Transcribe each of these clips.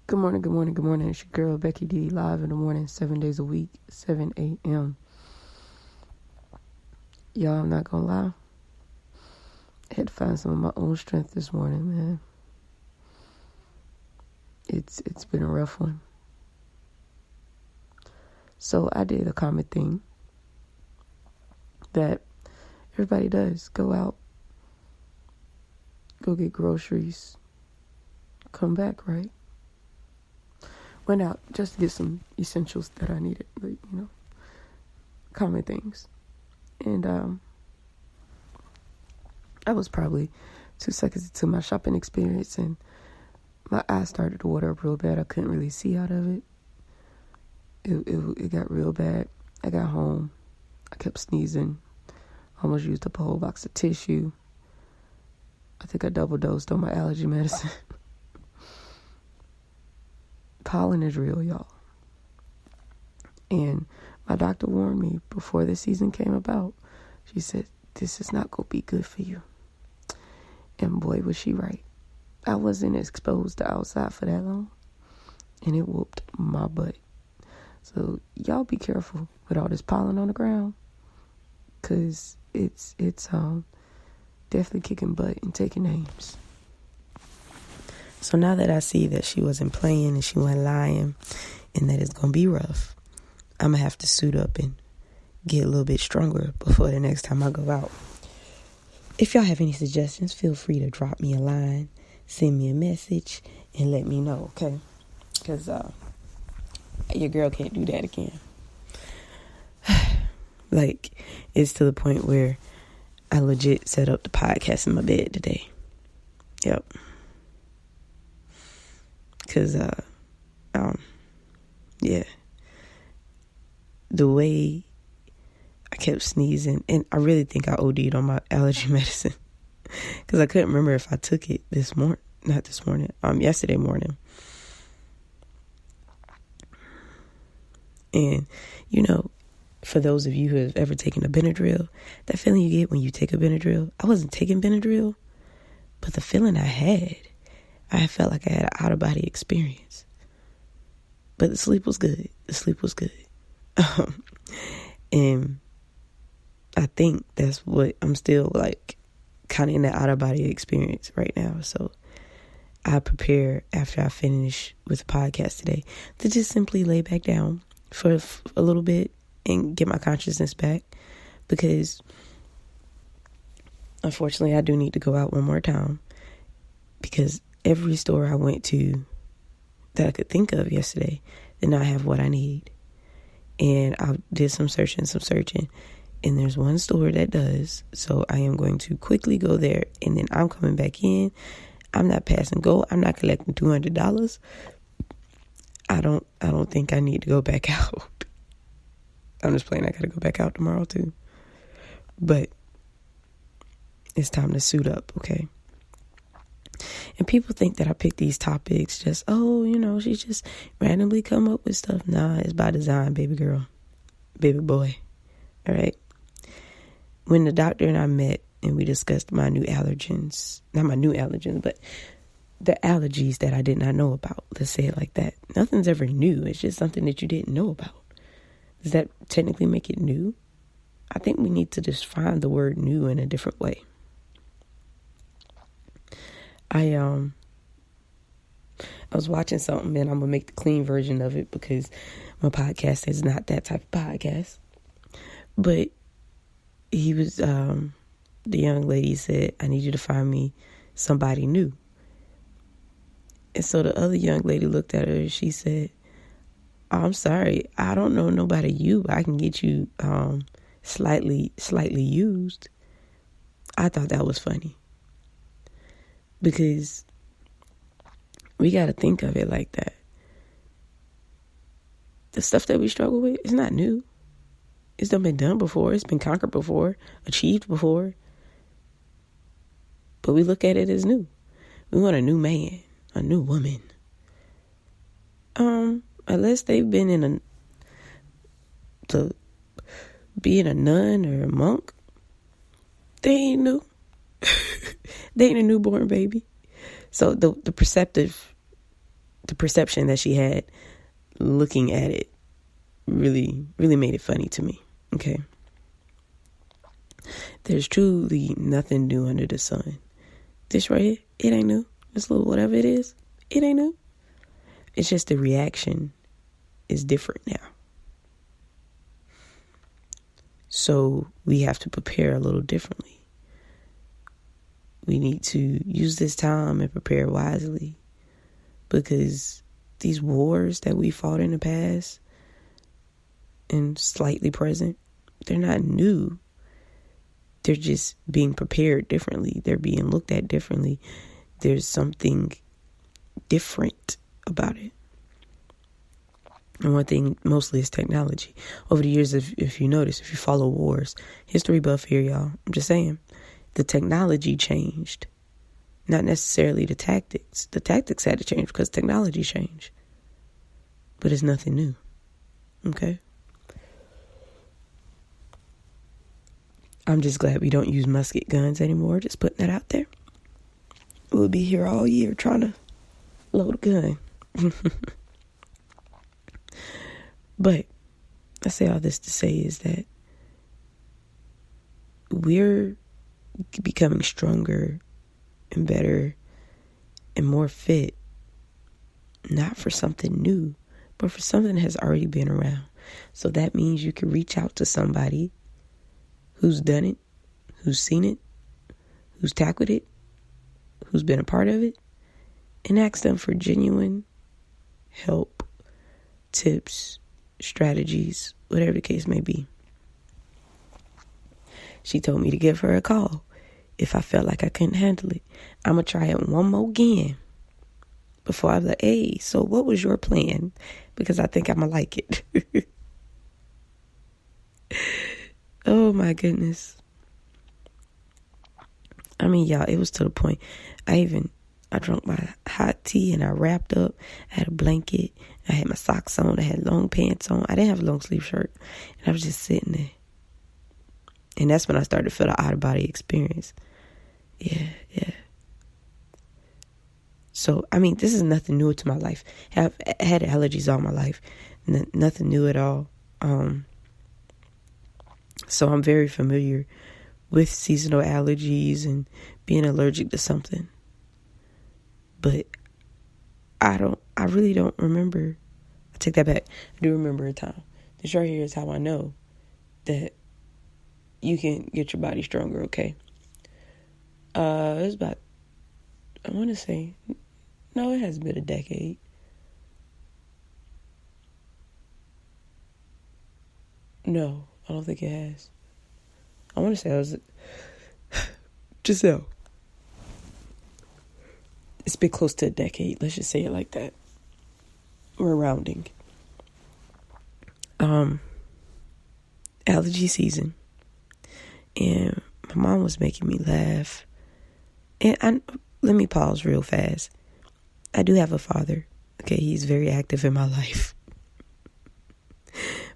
Good morning, good morning, good morning. It's your girl, Becky D, live in the morning, 7 days a week, 7 a.m. Y'all, I'm not gonna lie. I had to find some of my own strength this morning, man. It's been a rough one. So I did a common thing that everybody does. Go out, go get groceries, come back, right? Went out just to get some essentials that I needed, like, common things. And I was probably 2 seconds into my shopping experience and my eyes started to water up real bad. I couldn't really see out of it. It got real bad. I got home. I kept sneezing. Almost used up a whole box of tissue. I think I double dosed on my allergy medicine. Pollen is real, y'all. And my doctor warned me before the season came about. She said, this is not going to be good for you. And boy, was she right. I wasn't exposed to outside for that long. And it whooped my butt. So y'all be careful with all this pollen on the ground. Because it's definitely kicking butt and taking names. So now that I see that she wasn't playing and she wasn't lying and that it's going to be rough, I'm going to have to suit up and get a little bit stronger before the next time I go out. If y'all have any suggestions, feel free to drop me a line, send me a message, and let me know, okay? Because your girl can't do that again. Like, it's to the point where I legit set up the podcast in my bed today. Yep. Because, yeah. The way I kept sneezing, and I really think I OD'd on my allergy medicine. Because I couldn't remember if I took it yesterday morning. And, for those of you who have ever taken a Benadryl, that feeling you get when you take a Benadryl, I wasn't taking Benadryl, but the feeling I felt like I had an out-of-body experience. But the sleep was good. And I think that's what I'm still like kind of in that out-of-body experience right now. So I prepare after I finish with the podcast today to just simply lay back down for a little bit and get my consciousness back, because unfortunately I do need to go out one more time, because every store I went to that I could think of yesterday did not have what I need. And I did some searching, and there's one store that does. So I am going to quickly go there, and then I'm coming back in. I'm not passing go. I'm not collecting $200. I don't think I need to go back out. I'm just playing. I got to go back out tomorrow too. But it's time to suit up, okay? And people think that I pick these topics just, she just randomly come up with stuff. Nah, it's by design, baby girl, baby boy. All right. When the doctor and I met and we discussed my new allergens, not my new allergens, but the allergies that I did not know about. Let's say it like that. Nothing's ever new. It's just something that you didn't know about. Does that technically make it new? I think we need to define the word new in a different way. I was watching something, and I'm going to make the clean version of it because my podcast is not that type of podcast. But he was, the young lady said, I need you to find me somebody new. And so the other young lady looked at her and she said, I'm sorry, I don't know nobody you. I can get you slightly used. I thought that was funny. Because we got to think of it like that. The stuff that we struggle with is not new. It's been done before. It's been conquered before, achieved before. But we look at it as new. We want a new man, a new woman. Unless they've been being a nun or a monk, they ain't new. They ain't a newborn baby. So the perceptive the perception that she had looking at it really, really made it funny to me. Okay. There's truly nothing new under the sun. This right here, it ain't new. This little whatever it is, it ain't new. It's just the reaction is different now. So we have to prepare a little differently. We need to use this time and prepare wisely, because these wars that we fought in the past and slightly present, they're not new. They're just being prepared differently. They're being looked at differently. There's something different about it. And one thing mostly is technology. Over the years, if you notice, if you follow wars, history buff here, y'all, I'm just saying, the technology changed. Not necessarily the tactics. The tactics had to change because technology changed. But it's nothing new. Okay? I'm just glad we don't use musket guns anymore. Just putting that out there. We'll be here all year trying to load a gun. But I say all this to say is that we're becoming stronger and better and more fit, not for something new, but for something that has already been around. So that means you can reach out to somebody who's done it, who's seen it, who's tackled it, who's been a part of it, and ask them for genuine help, tips, strategies, whatever the case may be. She told me to give her a call if I felt like I couldn't handle it. I'm going to try it one more again before I was like, hey, so what was your plan? Because I think I'm going to like it. Oh, my goodness. I mean, y'all, it was to the point. I drank my hot tea and I wrapped up. I had a blanket. I had my socks on. I had long pants on. I didn't have a long sleeve shirt. And I was just sitting there. And that's when I started to feel the out-of-body experience. Yeah. So, I mean, this is nothing new to my life. I've had allergies all my life. Nothing new at all. So I'm very familiar with seasonal allergies and being allergic to something. But I really don't remember. I take that back. I do remember a time. This right here is how I know that you can get your body stronger, okay? It was about, I want to say, no, it hasn't been a decade. No, I don't think it has. I want to say I was Giselle. It's been close to a decade. Let's just say it like that. We're rounding. Allergy season. And my mom was making me laugh. And let me pause real fast. I do have a father. Okay, he's very active in my life.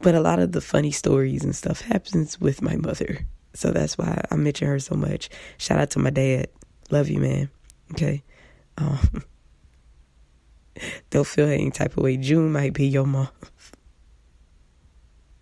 But a lot of the funny stories and stuff happens with my mother. So that's why I mention her so much. Shout out to my dad. Love you, man. Okay. Don't feel any type of way. June might be your month.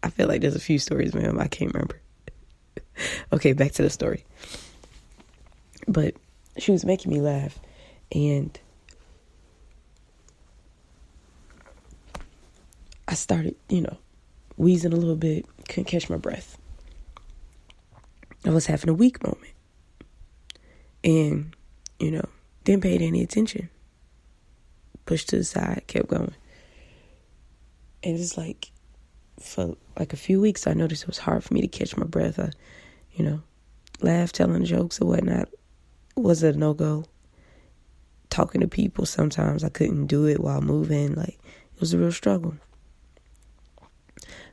I feel like there's a few stories, man. I can't remember. Okay, back to the story. But she was making me laugh. And I started, wheezing a little bit. Couldn't catch my breath. I was having a weak moment. And, didn't pay any attention. Pushed to the side, kept going. And it's like, for like a few weeks, I noticed it was hard for me to catch my breath. I, laugh, telling jokes or whatnot was a no-go. Talking to people, sometimes I couldn't do it while moving. Like, it was a real struggle.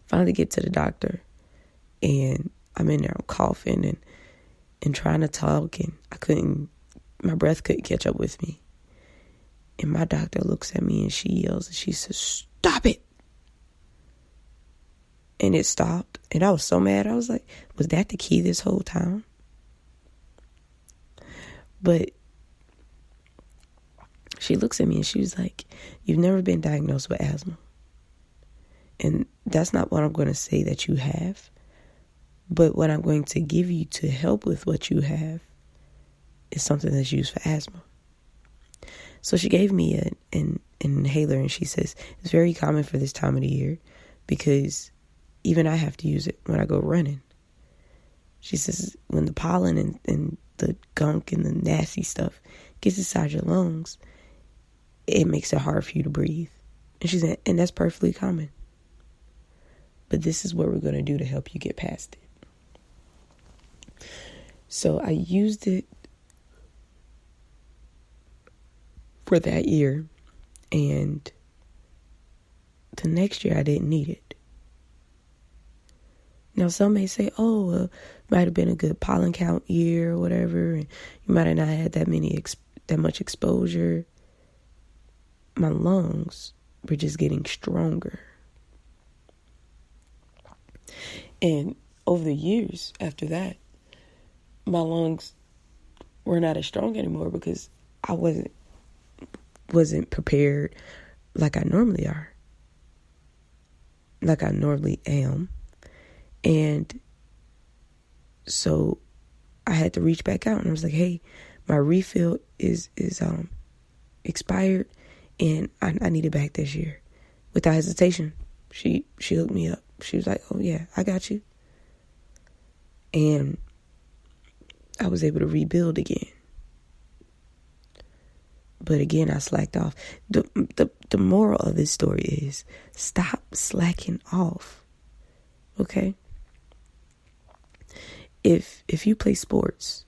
Finally get to the doctor, and I'm in there, I'm coughing and trying to talk, and my breath couldn't catch up with me. And my doctor looks at me and she yells and she says, "Stop it." And it stopped. And I was so mad. I was like, was that the key this whole time? But She looks at me and she was like, you've never been diagnosed with asthma. And that's not what I'm going to say that you have. But what I'm going to give you to help with what you have is something that's used for asthma. So she gave me an inhaler, and she says it's very common for this time of the year because even I have to use it when I go running. She says when the pollen and the gunk and the nasty stuff gets inside your lungs, it makes it hard for you to breathe. And she said, and that's perfectly common. But this is what we're going to do to help you get past it. So I used it for that year, and the next year I didn't need it. Now some may say, oh, well, it might have been a good pollen count year or whatever, and you might have not had that much exposure. My lungs were just getting stronger. And over the years after that, my lungs were not as strong anymore because I wasn't prepared like I normally am. And so I had to reach back out and I was like, hey, my refill is expired and I need it back this year. Without hesitation, she hooked me up. She was like, oh yeah, I got you. And I was able to rebuild again. But again, I slacked off. The moral of this story is stop slacking off. Okay? If you play sports,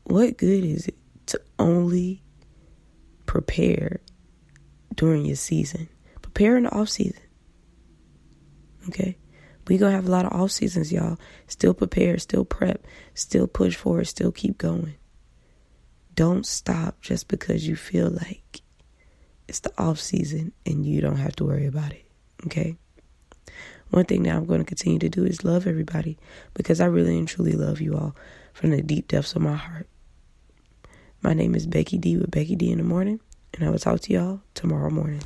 what good is it to only prepare during your season? Prepare in the off season. Okay? We're going to have a lot of off seasons, y'all. Still prepare, still prep, still push forward, still keep going. Don't stop just because you feel like it's the off season and you don't have to worry about it. Okay? One thing that I'm going to continue to do is love everybody because I really and truly love you all from the deep depths of my heart. My name is Becky D with Becky D in the Morning, and I will talk to y'all tomorrow morning.